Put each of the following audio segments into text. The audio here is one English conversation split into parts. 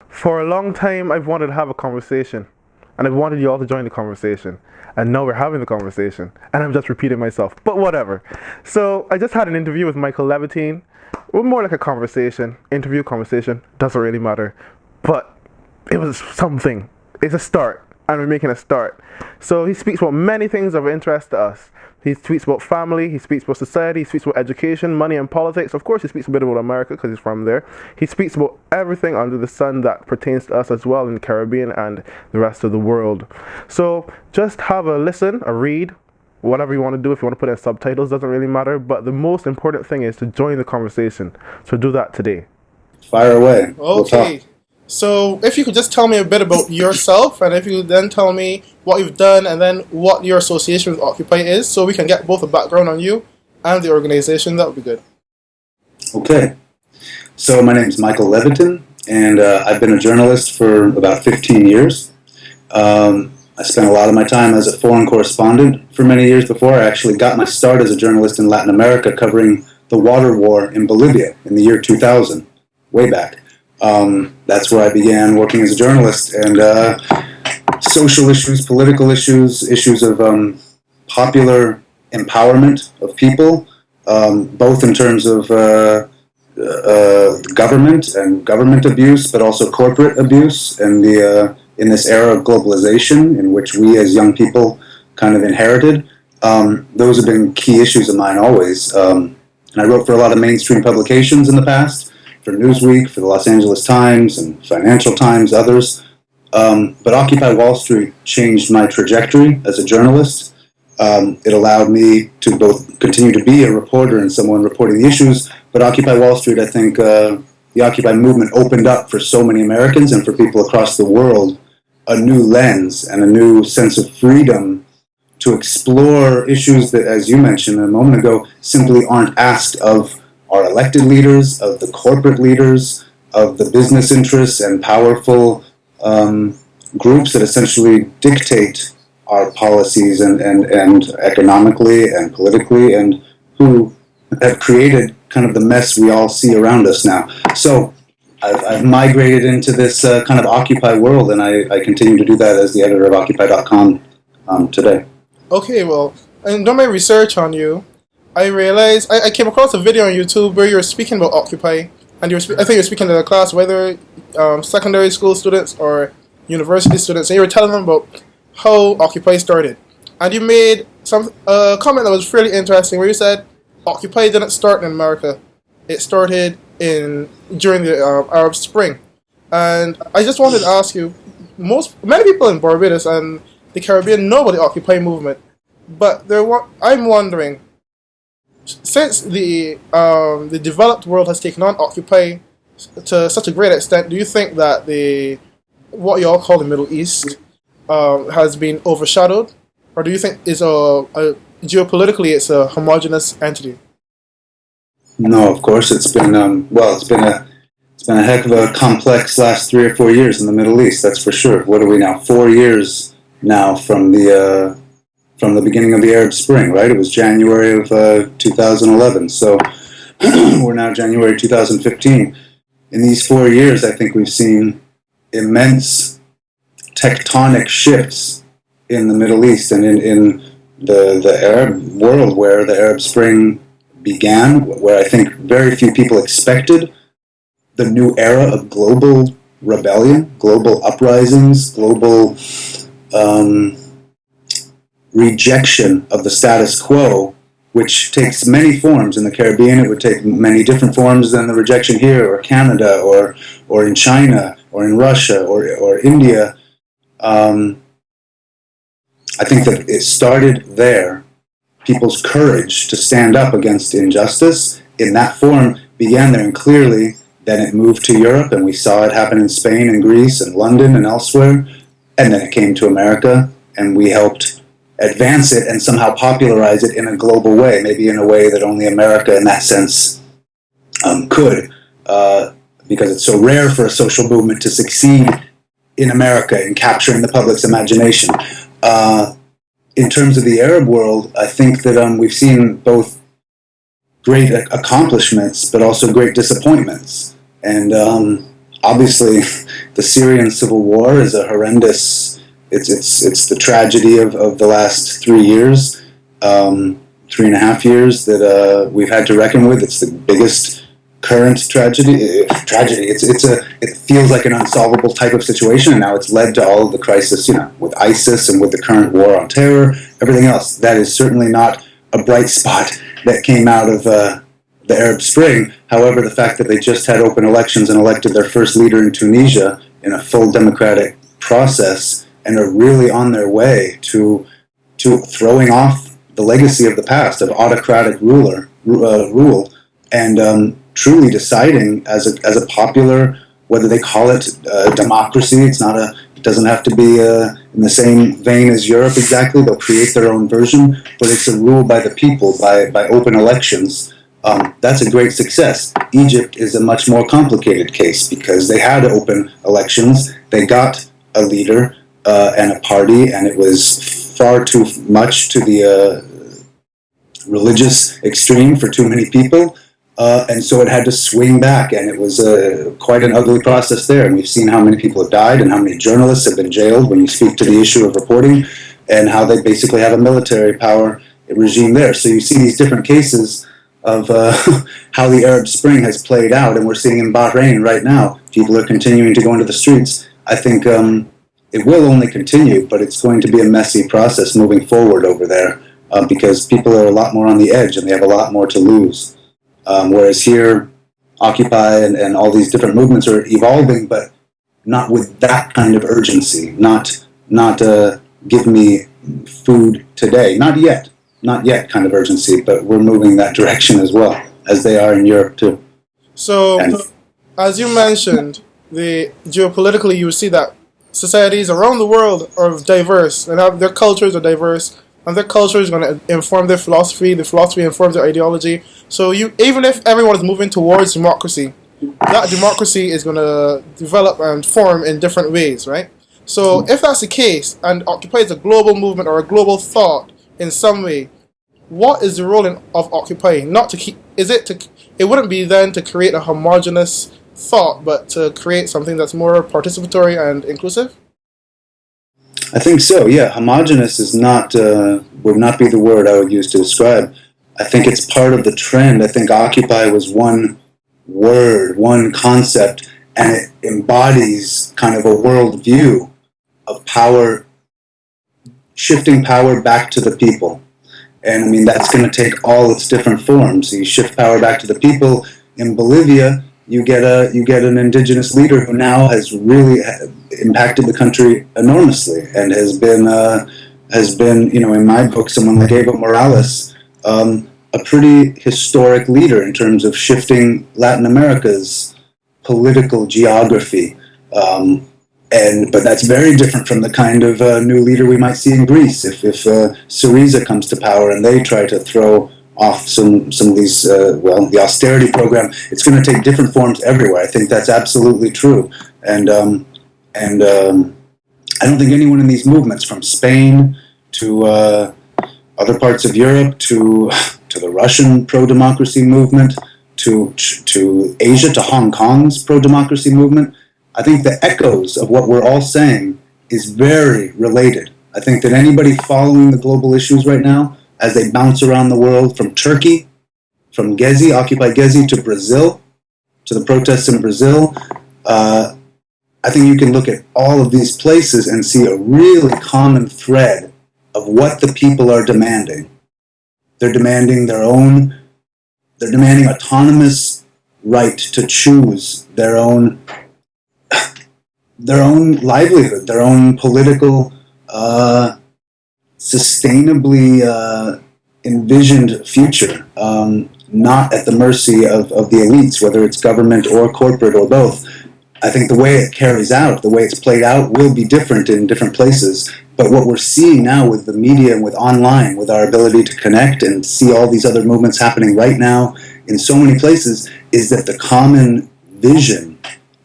For a long time, I've wanted to have a conversation, and I've wanted you all to join the conversation. And now we're having the conversation, and I'm just repeating myself, but whatever. So, I just had an interview with Michael Levitin. Well, more like a conversation, interview, conversation, doesn't really matter. But it was something. It's a start, and we're making a start. So, he speaks about many things of interest to us. He speaks about family, he speaks about society, he speaks about education, money, and politics. Of course, he speaks a bit about America because he's from there. He speaks about everything under the sun that pertains to us as well in the Caribbean and the rest of the world. So just have a listen, a read, whatever you want to do. If you want to put in subtitles, doesn't really matter. But the most important thing is to join the conversation. So do that today. Fire away. We'll Okay. talk. So if you could just tell me a bit about yourself, and if you could then tell me what you've done, and then what your association with Occupy is, so we can get both a background on you and the organization, that would be good. Okay. So my name is Michael Levitin, and I've been a journalist for about 15 years. I spent a lot of my time as a foreign correspondent for many years before. I actually got my start as a journalist in Latin America covering the water war in Bolivia in the year 2000, way back. That's where I began working as a journalist, and social issues, political issues, issues of popular empowerment of people, both in terms of government and government abuse, but also corporate abuse, and the in this era of globalization in which we as young people kind of inherited. Those have been key issues of mine always. And I wrote for a lot of mainstream publications in the past, for Newsweek, for the Los Angeles Times, and Financial Times, others. But Occupy Wall Street changed my trajectory as a journalist. It allowed me to both continue to be a reporter and someone reporting the issues, but Occupy Wall Street, I think, the Occupy movement opened up for so many Americans and for people across the world a new lens and a new sense of freedom to explore issues that, as you mentioned a moment ago, simply aren't asked of our elected leaders, of the corporate leaders, of the business interests and powerful groups that essentially dictate our policies and economically and politically, and who have created kind of the mess we all see around us now. So I've migrated into this kind of Occupy world, and I continue to do that as the editor of Occupy.com today. Okay, well, in doing my research on you, I realized I came across a video on YouTube where you were speaking about Occupy, and I think you were speaking to the class, whether secondary school students or university students, and you were telling them about how Occupy started. And you made some comment that was fairly interesting, where you said Occupy didn't start in America; it started during the Arab Spring. And I just wanted to ask you, many people in Barbados and the Caribbean know about the Occupy movement, but I'm wondering, since the developed world has taken on Occupy to such a great extent, do you think that what you all call the Middle East has been overshadowed, or do you think geopolitically it's a homogenous entity? No, of course it's been it's been a heck of a complex last 3 or 4 years in the Middle East. That's for sure. What are we now? 4 years now from the beginning of the Arab Spring, right? It was January of 2011. So we're now January 2015. In these 4 years, I think we've seen immense tectonic shifts in the Middle East and in the Arab world where the Arab Spring began, where I think very few people expected the new era of global rebellion, global uprisings, global rejection of the status quo, which takes many forms. In the Caribbean, it would take many different forms than the rejection here, or Canada, or in China, or in Russia, or India. I think that it started there. People's courage to stand up against injustice in that form began there, and clearly then it moved to Europe, and we saw it happen in Spain and Greece and London and elsewhere, and then it came to America, and we helped advance it and somehow popularize it in a global way, maybe in a way that only America in that sense could, because it's so rare for a social movement to succeed in America in capturing the public's imagination. In terms of the Arab world, I think that we've seen both great accomplishments, but also great disappointments. And obviously, the Syrian civil war is a horrendous. It's the tragedy of the last 3 years, 3.5 years that we've had to reckon with. It's the biggest current tragedy. It feels like an unsolvable type of situation, and now it's led to all of the crisis, with ISIS and with the current war on terror, everything else. That is certainly not a bright spot that came out of the Arab Spring. However, the fact that they just had open elections and elected their first leader in Tunisia in a full democratic process and are really on their way to throwing off the legacy of the past of autocratic rule and truly deciding as a popular, whether they call it democracy. It doesn't have to be in the same vein as Europe exactly. They'll create their own version, but it's a rule by the people, by open elections. That's a great success. Egypt is a much more complicated case because they had open elections. They got a leader and a party, and it was far too much to the religious extreme for too many people. And so it had to swing back, and it was quite an ugly process there. And we've seen how many people have died and how many journalists have been jailed when you speak to the issue of reporting, and how they basically have a military power regime there. So you see these different cases of how the Arab Spring has played out, and we're seeing in Bahrain right now, people are continuing to go into the streets. I think it will only continue, but it's going to be a messy process moving forward over there because people are a lot more on the edge and they have a lot more to lose. Whereas here, Occupy and all these different movements are evolving, but not with that kind of urgency. Not give me food today. Not yet kind of urgency, but we're moving that direction as well, as they are in Europe too. So, as you mentioned, geopolitically, you see that societies around the world are diverse and their cultures are diverse, and their culture is going to inform their philosophy. The philosophy informs their ideology. So even if everyone is moving towards democracy, that democracy is going to develop and form in different ways, right? So if that's the case, and Occupy is a global movement or a global thought in some way, what is the role of Occupy? It wouldn't be then to create a homogeneous thought, but to create something that's more participatory and inclusive? I think so, yeah. Homogeneous would not be the word I would use to describe. I think it's part of the trend. I think Occupy was one word, one concept, and it embodies kind of a worldview of power, shifting power back to the people. And I mean, that's going to take all its different forms. You shift power back to the people. In Bolivia, you get an indigenous leader who now has really impacted the country enormously and has been in my book, someone like Evo Morales, a pretty historic leader in terms of shifting Latin America's political geography. But that's very different from the kind of new leader we might see in Greece if Syriza comes to power and they try to throw off some of these, the austerity program. It's going to take different forms everywhere. I think that's absolutely true. And I don't think anyone in these movements, from Spain to other parts of Europe to the Russian pro-democracy movement to Asia, to Hong Kong's pro-democracy movement, I think the echoes of what we're all saying is very related. I think that anybody following the global issues right now, as they bounce around the world, from Turkey, from Gezi, Occupy Gezi, to Brazil, to the protests in Brazil, I think you can look at all of these places and see a really common thread of what the people are demanding. They're demanding autonomous right to choose their own livelihood, their own political, sustainably envisioned future, not at the mercy of the elites, whether it's government or corporate or both. I think the way it carries out, the way it's played out, will be different in different places. But what we're seeing now with the media and with online, with our ability to connect and see all these other movements happening right now in so many places, is that the common vision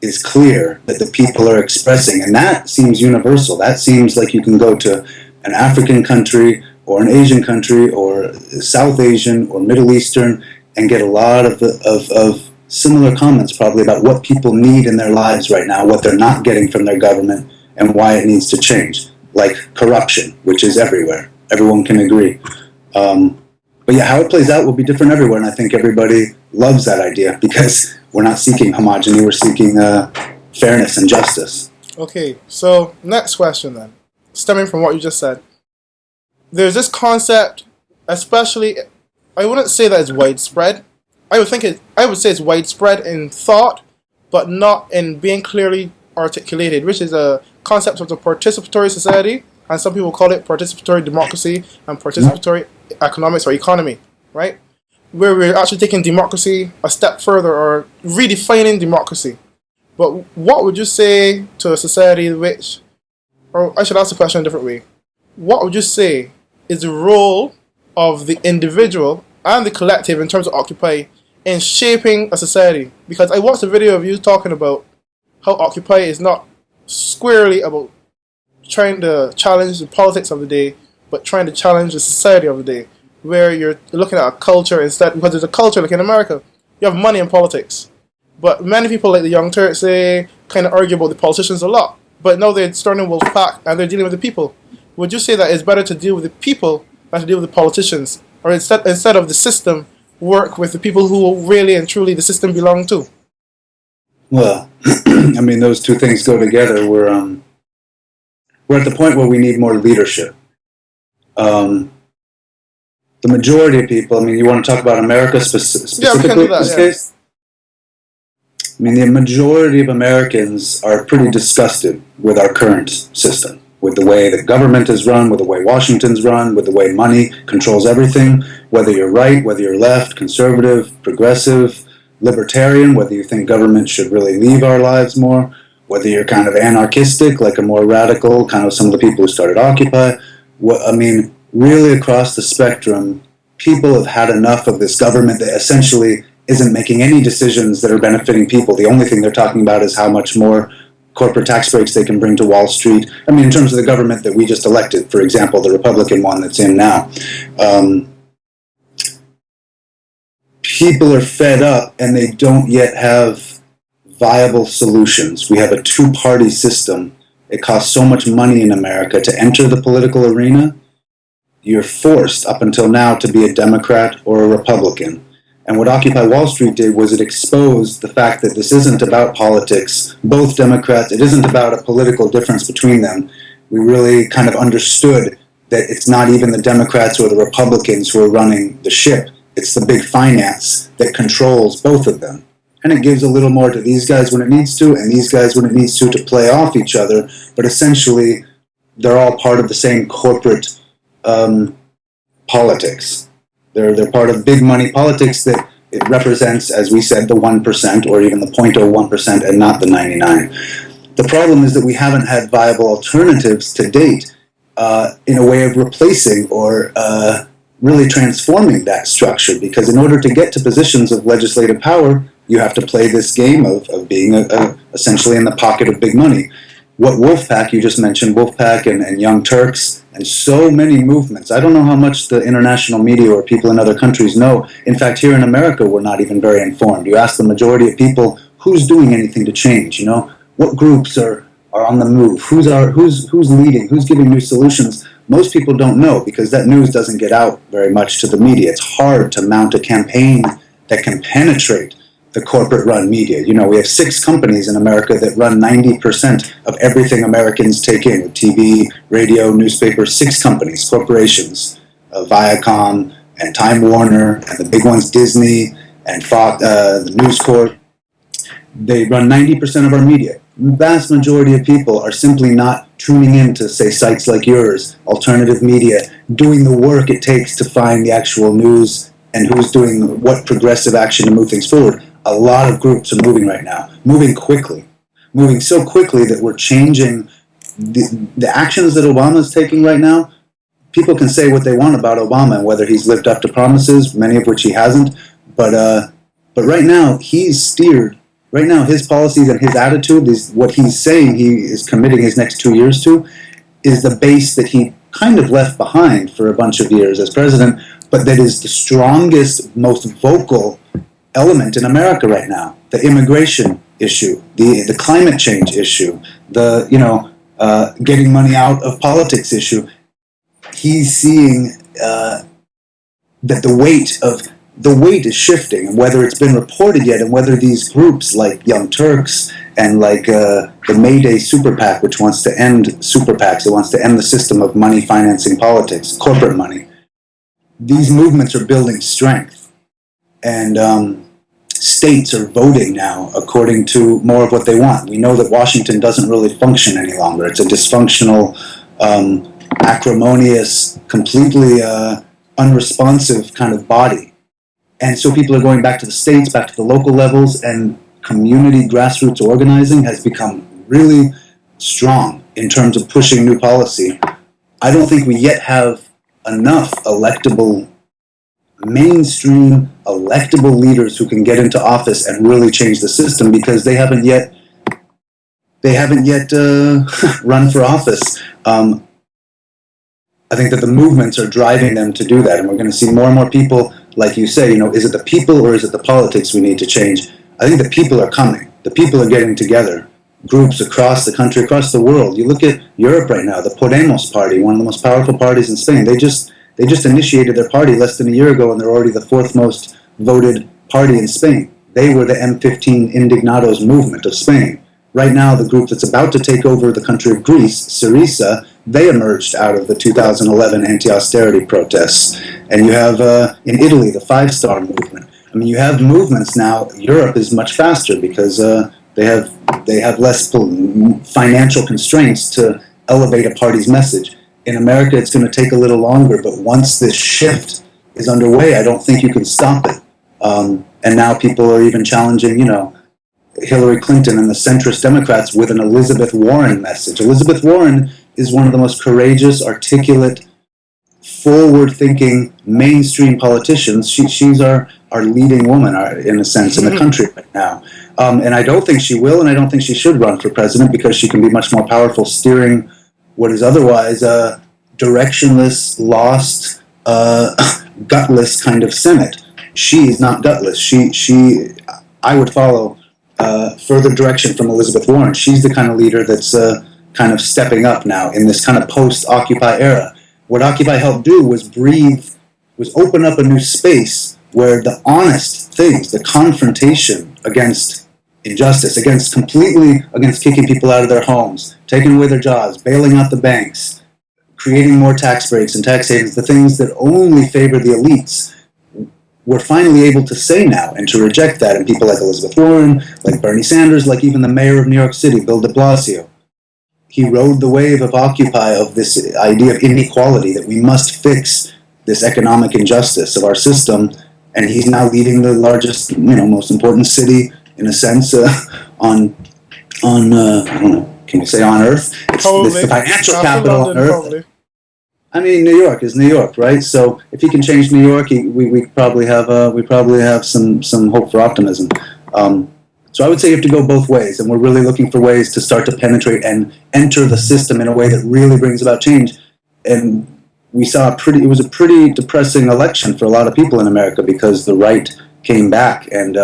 is clear that the people are expressing. And that seems universal. That seems like you can go to an African country or an Asian country or South Asian or Middle Eastern and get a lot of similar comments probably about what people need in their lives right now, what they're not getting from their government, and why it needs to change. Like corruption, which is everywhere. Everyone can agree. But yeah, how it plays out will be different everywhere, and I think everybody loves that idea because we're not seeking homogeny, we're seeking fairness and justice. Okay, so next question then, stemming from what you just said. There's this concept, especially, I wouldn't say that it's widespread. I would say it's widespread in thought, but not in being clearly articulated, which is a concept of the participatory society, and some people call it participatory democracy and participatory economics or economy, right? Where we're actually taking democracy a step further or redefining democracy. But what would you say to a society which, or I should ask the question a different way, what would you say is the role of the individual and the collective in terms of Occupy in shaping a society? Because I watched a video of you talking about how Occupy is not squarely about trying to challenge the politics of the day, but trying to challenge the society of the day, where you're looking at a culture instead, because there's a culture like in America, you have money in politics. But many people like the Young Turks, they kind of argue about the politicians a lot, but now they're starting Wolf Pack and they're dealing with the people. Would you say that it's better to deal with the people than to deal with the politicians? Or instead of the system, work with the people who really and truly the system belong to? Well, I mean, those two things go together. We're at the point where we need more leadership. The majority of people, I mean, you want to talk about America specifically in this case? I mean, the majority of Americans are pretty disgusted with our current system, with the way the government is run, with the way Washington's run, with the way money controls everything, whether you're right, whether you're left, conservative, progressive, libertarian, whether you think government should really leave our lives more, whether you're kind of anarchistic, like a more radical, kind of some of the people who started Occupy. I mean, really across the spectrum, people have had enough of this government that essentially isn't making any decisions that are benefiting people. The only thing they're talking about is how much more corporate tax breaks they can bring to Wall Street. I mean, in terms of the government that we just elected, for example, the Republican one that's in now. People are fed up and they don't yet have viable solutions. We have a two-party system. It costs so much money in America to enter the political arena. You're forced up until now to be a Democrat or a Republican. And what Occupy Wall Street did was it exposed the fact that this isn't about politics. Both Democrats, it isn't about a political difference between them. We really kind of understood that it's not even the Democrats or the Republicans who are running the ship. It's the big finance that controls both of them. And it gives a little more to these guys when it needs to, and these guys when it needs to play off each other. But essentially, they're all part of the same corporate politics. They're part of big money politics that it represents, as we said, the 1% or even the 0.01% and not the 99. The problem is that we haven't had viable alternatives to date in a way of replacing or really transforming that structure, because in order to get to positions of legislative power, you have to play this game of being essentially in the pocket of big money. What Wolfpack, you just mentioned, Wolfpack and Young Turks, and so many movements. I don't know how much the international media or people in other countries know. In fact, here in America, we're not even very informed. You ask the majority of people, who's doing anything to change, you know? What groups are on the move? Who's leading? Who's giving new solutions? Most people don't know because that news doesn't get out very much to the media. It's hard to mount a campaign that can penetrate the corporate-run media. You know, we have 6 companies in America that run 90% of everything Americans take in, with TV, radio, newspaper, 6 companies, corporations, Viacom and Time Warner, and the big ones, Disney and Fox, the News Corp. They run 90% of our media. The vast majority of people are simply not tuning in to, say, sites like yours, alternative media, doing the work it takes to find the actual news and who's doing what progressive action to move things forward. A lot of groups are moving right now, moving quickly, moving so quickly that we're changing the actions that Obama's taking right now. People can say what they want about Obama and whether he's lived up to promises, many of which he hasn't, but right now he's steered. Right now his policies and his attitude, is what he's saying he is committing his next 2 years to, is the base that he kind of left behind for a bunch of years as president, but that is the strongest, most vocal element in America right now. The immigration issue, the climate change issue, the getting money out of politics issue. He's seeing that the weight is shifting, and whether it's been reported yet, and whether these groups like Young Turks and like the Mayday Super PAC, which wants to end super PACs, it wants to end the system of money financing politics, corporate money. These movements are building strength, and states are voting now according to more of what they want. We know that Washington doesn't really function any longer. It's a dysfunctional, acrimonious, completely unresponsive kind of body. And so people are going back to the states, back to the local levels, and community grassroots organizing has become really strong in terms of pushing new policy. I don't think we yet have enough mainstream electable leaders who can get into office and really change the system, because they haven't yet run for office. I think that the movements are driving them to do that, and we're going to see more and more people, like you say, is it the people or is it the politics we need to change? I think the people are coming. The people are getting together. Groups across the country, across the world. You look at Europe right now, the Podemos party, one of the most powerful parties in Spain. They just initiated their party less than a year ago, and they're already the fourth most voted party in Spain. They were the M15 Indignados movement of Spain. Right now, the group that's about to take over the country of Greece, Syriza, they emerged out of the 2011 anti-austerity protests. And you have, in Italy, the Five Star movement. I mean, you have movements now. Europe is much faster because they have less financial constraints to elevate a party's message. In America, it's going to take a little longer, but once this shift is underway, I don't think you can stop it. And now people are even challenging, Hillary Clinton and the centrist Democrats with an Elizabeth Warren message. Elizabeth Warren is one of the most courageous, articulate, forward-thinking, mainstream politicians. She's our leading woman, in a sense, in the country right now. And I don't think she will, and I don't think she should run for president, because she can be much more powerful steering what is otherwise a directionless, lost, gutless kind of Senate. She is not gutless. I would follow further direction from Elizabeth Warren. She's the kind of leader that's kind of stepping up now in this kind of post-Occupy era. What Occupy helped do was open up a new space where the honest things, the confrontation against injustice, against kicking people out of their homes, taking away their jobs, bailing out the banks, creating more tax breaks and tax havens, the things that only favor the elites, we're finally able to say now and to reject that. And people like Elizabeth Warren, like Bernie Sanders, like even the mayor of New York City, Bill de Blasio, he rode the wave of Occupy, of this idea of inequality, that we must fix this economic injustice of our system. And he's now leading the largest, most important city, in a sense, on I don't know, can you say on Earth? It's the financial capital on Earth. Probably. I mean, New York is New York, right? So if he can change New York, we probably have some hope for optimism. So I would say you have to go both ways, and we're really looking for ways to start to penetrate and enter the system in a way that really brings about change. And we saw it was a pretty depressing election for a lot of people in America, because the right came back and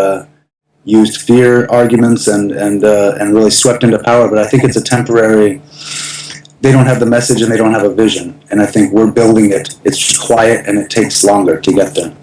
used fear arguments and really swept into power. But I think it's a temporary. They don't have the message and they don't have a vision, and I think we're building it. It's just quiet, and it takes longer to get there.